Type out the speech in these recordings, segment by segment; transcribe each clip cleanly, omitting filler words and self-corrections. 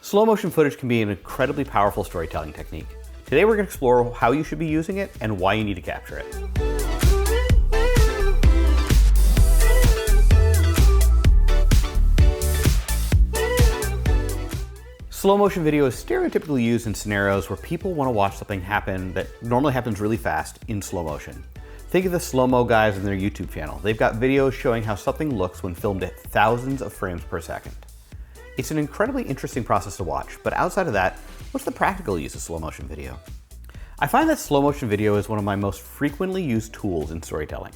Slow motion footage can be an incredibly powerful storytelling technique. Today we're going to explore how you should be using it and why you need to capture it. Slow motion video is stereotypically used in scenarios where people want to watch something happen that normally happens really fast in slow motion. Think of the slow-mo guys in their YouTube channel. They've got videos showing how something looks when filmed at thousands of frames per second. It's an incredibly interesting process to watch, but outside of that, what's the practical use of slow motion video? I find that slow motion video is one of my most frequently used tools in storytelling.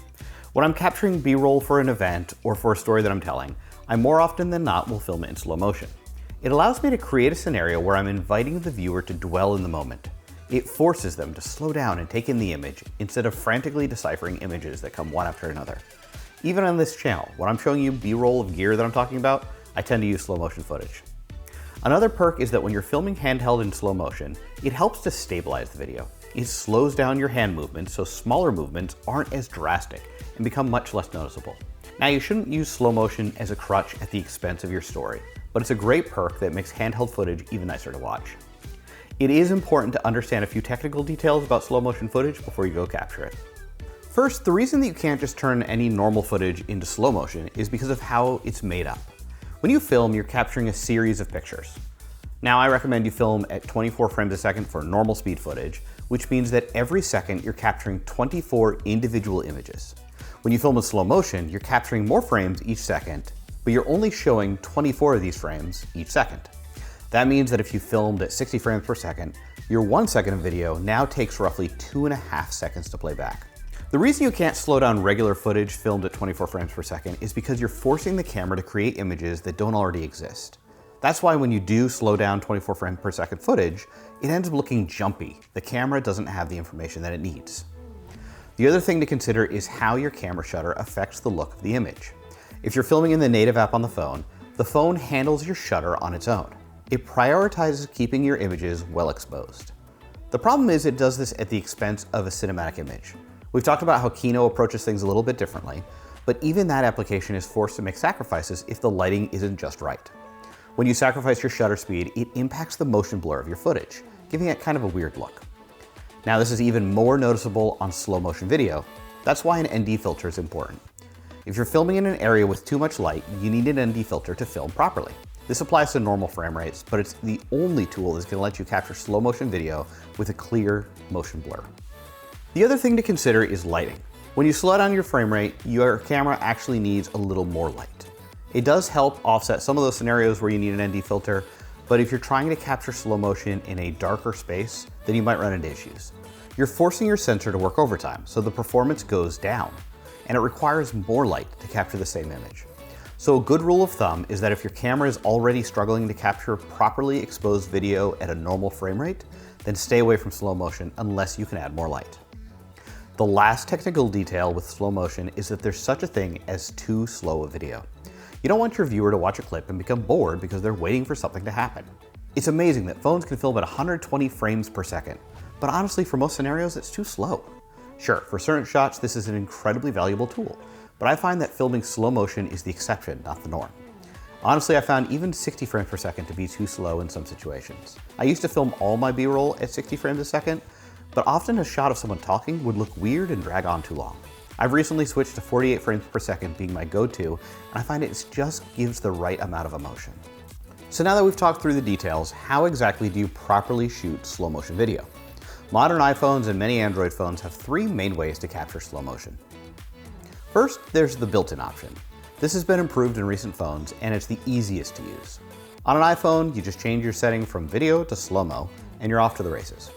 When I'm capturing B-roll for an event or for a story that I'm telling, I more often than not will film it in slow motion. It allows me to create a scenario where I'm inviting the viewer to dwell in the moment. It forces them to slow down and take in the image instead of frantically deciphering images that come one after another. Even on this channel, when I'm showing you B-roll of gear that I'm talking about, I tend to use slow motion footage. Another perk is that when you're filming handheld in slow motion, it helps to stabilize the video. It slows down your hand movements so smaller movements aren't as drastic and become much less noticeable. Now, you shouldn't use slow motion as a crutch at the expense of your story, but it's a great perk that makes handheld footage even nicer to watch. It is important to understand a few technical details about slow motion footage before you go capture it. First, the reason that you can't just turn any normal footage into slow motion is because of how it's made up. When you film, you're capturing a series of pictures. Now, I recommend you film at 24 frames a second for normal speed footage, which means that every second you're capturing 24 individual images. When you film in slow motion, you're capturing more frames each second, but you're only showing 24 of these frames each second. That means that if you filmed at 60 frames per second, your 1 second of video now takes roughly 2.5 seconds to play back. The reason you can't slow down regular footage filmed at 24 frames per second is because you're forcing the camera to create images that don't already exist. That's why when you do slow down 24 frames per second footage, it ends up looking jumpy. The camera doesn't have the information that it needs. The other thing to consider is how your camera shutter affects the look of the image. If you're filming in the native app on the phone handles your shutter on its own. It prioritizes keeping your images well exposed. The problem is it does this at the expense of a cinematic image. We've talked about how Kino approaches things a little bit differently, but even that application is forced to make sacrifices if the lighting isn't just right. When you sacrifice your shutter speed, it impacts the motion blur of your footage, giving it kind of a weird look. Now, this is even more noticeable on slow motion video. That's why an ND filter is important. If you're filming in an area with too much light, you need an ND filter to film properly. This applies to normal frame rates, but it's the only tool that's going to let you capture slow motion video with a clear motion blur. The other thing to consider is lighting. When you slow down your frame rate, your camera actually needs a little more light. It does help offset some of those scenarios where you need an ND filter, but if you're trying to capture slow motion in a darker space, then you might run into issues. You're forcing your sensor to work overtime, so the performance goes down, and it requires more light to capture the same image. So a good rule of thumb is that if your camera is already struggling to capture properly exposed video at a normal frame rate, then stay away from slow motion unless you can add more light. The last technical detail with slow motion is that there's such a thing as too slow a video. You don't want your viewer to watch a clip and become bored because they're waiting for something to happen. It's amazing that phones can film at 120 frames per second, but honestly, for most scenarios, it's too slow. Sure, for certain shots, this is an incredibly valuable tool, but I find that filming slow motion is the exception, not the norm. Honestly, I found even 60 frames per second to be too slow in some situations. I used to film all my B-roll at 60 frames a second, but often a shot of someone talking would look weird and drag on too long. I've recently switched to 48 frames per second being my go-to, and I find it just gives the right amount of emotion. So now that we've talked through the details, how exactly do you properly shoot slow motion video? Modern iPhones and many Android phones have three main ways to capture slow motion. First, there's the built-in option. This has been improved in recent phones, and it's the easiest to use. On an iPhone, you just change your setting from video to slow-mo, and you're off to the races.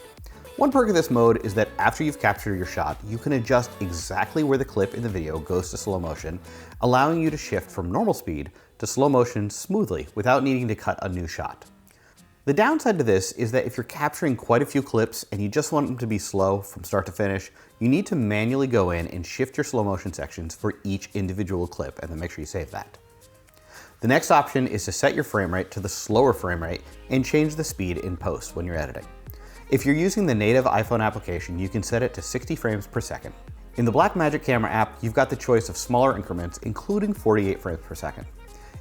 One perk of this mode is that after you've captured your shot, you can adjust exactly where the clip in the video goes to slow motion, allowing you to shift from normal speed to slow motion smoothly without needing to cut a new shot. The downside to this is that if you're capturing quite a few clips and you just want them to be slow from start to finish, you need to manually go in and shift your slow motion sections for each individual clip and then make sure you save that. The next option is to set your frame rate to the slower frame rate and change the speed in post when you're editing. If you're using the native iPhone application, you can set it to 60 frames per second. In the Blackmagic Camera app, you've got the choice of smaller increments, including 48 frames per second.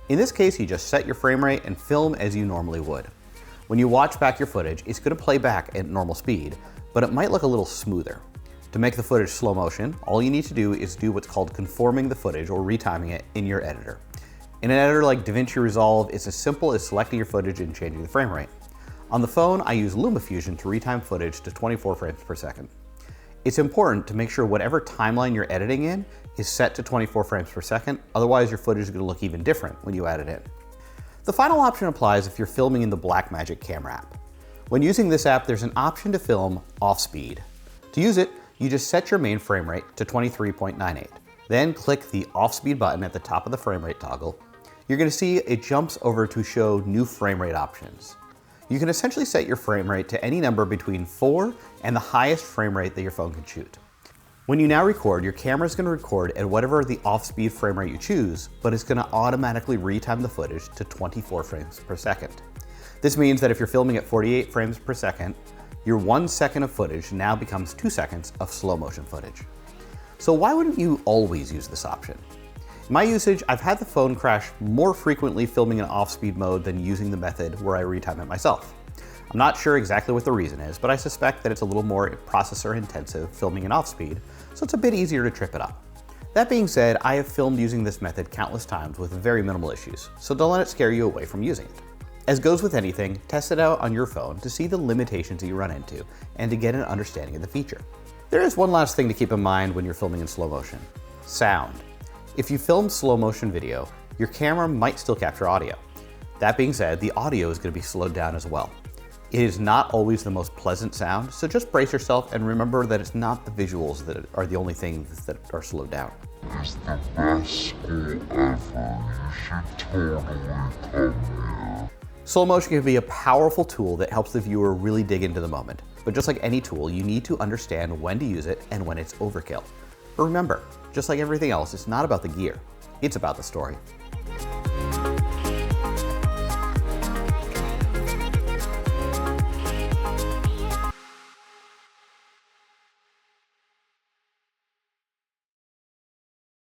In this case, you just set your frame rate and film as you normally would. When you watch back your footage, it's going to play back at normal speed, but it might look a little smoother. To make the footage slow motion, all you need to do is do what's called conforming the footage or retiming it in your editor. In an editor like DaVinci Resolve, it's as simple as selecting your footage and changing the frame rate. On the phone, I use LumaFusion to retime footage to 24 frames per second. It's important to make sure whatever timeline you're editing in is set to 24 frames per second, otherwise your footage is going to look even different when you add it in. The final option applies if you're filming in the Blackmagic camera app. When using this app, there's an option to film off speed. To use it, you just set your main frame rate to 23.98. Then click the off speed button at the top of the frame rate toggle. You're going to see it jumps over to show new frame rate options. You can essentially set your frame rate to any number between 4 and the highest frame rate that your phone can shoot. When you now record, your camera is going to record at whatever the off-speed frame rate you choose, but it's going to automatically retime the footage to 24 frames per second. This means that if you're filming at 48 frames per second, your 1 second of footage now becomes 2 seconds of slow motion footage. So why wouldn't you always use this option? In my usage, I've had the phone crash more frequently filming in off-speed mode than using the method where I retime it myself. I'm not sure exactly what the reason is, but I suspect that it's a little more processor intensive filming in off-speed, so it's a bit easier to trip it up. That being said, I have filmed using this method countless times with very minimal issues, so don't let it scare you away from using it. As goes with anything, test it out on your phone to see the limitations that you run into and to get an understanding of the feature. There is one last thing to keep in mind when you're filming in slow motion: sound. If you film slow motion video, your camera might still capture audio. That being said, the audio is going to be slowed down as well. It is not always the most pleasant sound, so just brace yourself and remember that it's not the visuals that are the only things that are slowed down. It's the best school ever. You should totally come here. Slow motion can be a powerful tool that helps the viewer really dig into the moment. But just like any tool, you need to understand when to use it and when it's overkill. But remember, just like everything else, it's not about the gear, it's about the story.